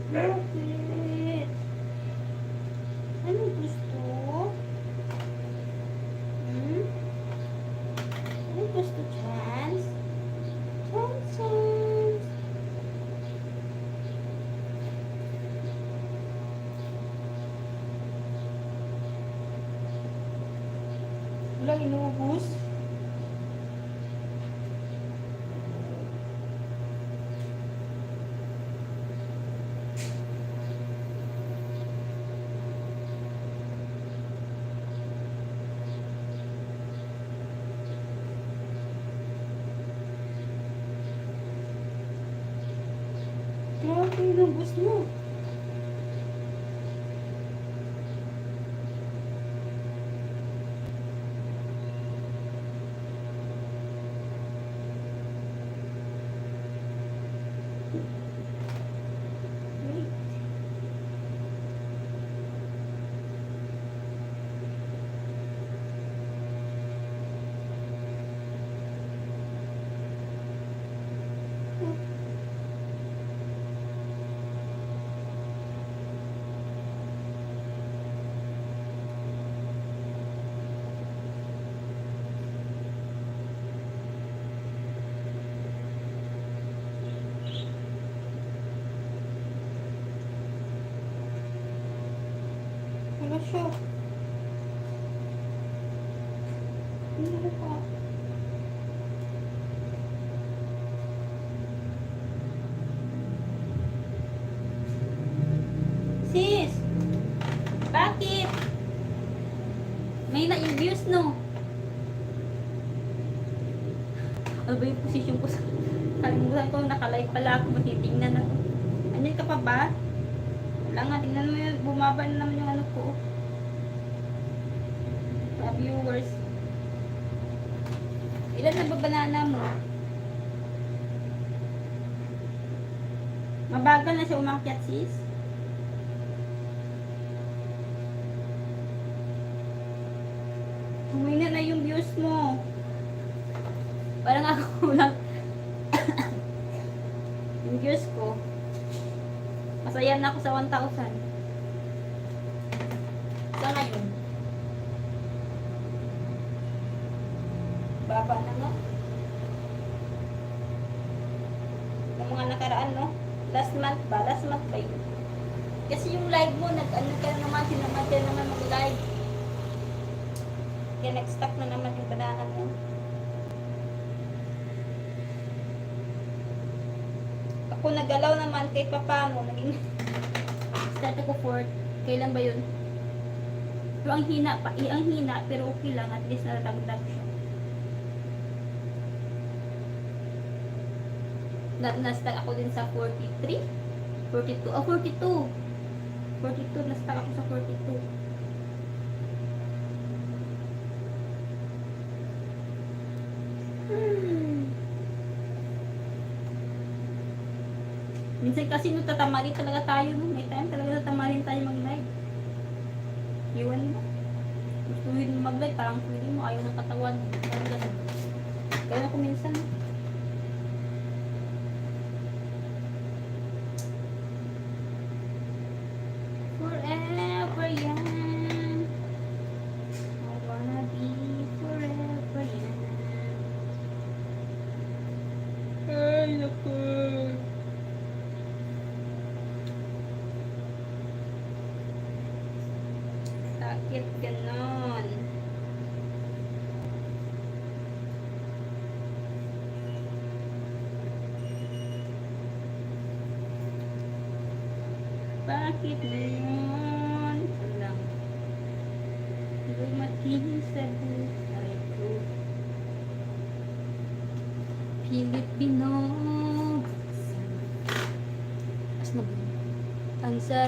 Bakit? Ano gusto? Hmm? Ano gusto, Chance? Chance. Wala, inubos. Grabe, inubos mo. Wait. Wala siya. Ano pa? Sis! Bakit? May na-views, no? Ano ba yung posisyon ko sa... Kalimutan ko, nakalive pala ako. Matitingnan na. Anyan ka pa ba? Wala nga, tingnan mo yun. Bumaba na naman yung ano ko. Viewers. Ilan na ba banana mo? Mabagal na siya umakyat, sis. Humina na yung views mo. Parang ako lang. Yung views ko. Masaya na ako sa 1,000. Sa ngayon. Baba na, no? Yung mga nakaraan, no? Last month ba? Last month ba yun? Kasi yung live mo, nag-ano ka na naman, sinamad ka naman mag-live. Kaya nag-stock na naman yung banana mo. Ako nagalaw naman kahit papano. Naging start ako 4. Kailan ba yun? Pero ang hina pa. Ang hina, pero okay lang. At least natatagdag siya. Na-stack ako din sa 43. 42. Oh, 42. 42. Na-stack ako sa 42. Minsan kasi nung tatamari talaga tayo, no? May time talaga tatamarin tayo mag-live. Iwan mo. Gustuhin mo mag-live, parang feeling mo ayaw ng katawan. Parang ganun. Gano'n ako minsan. Forever young. I wanna be forever young. Ay, naku. Sakit ganon. Bakit ngayon? Lang. Dumating sa buhay ko. Pilipino. Mas mag... Ang sarap.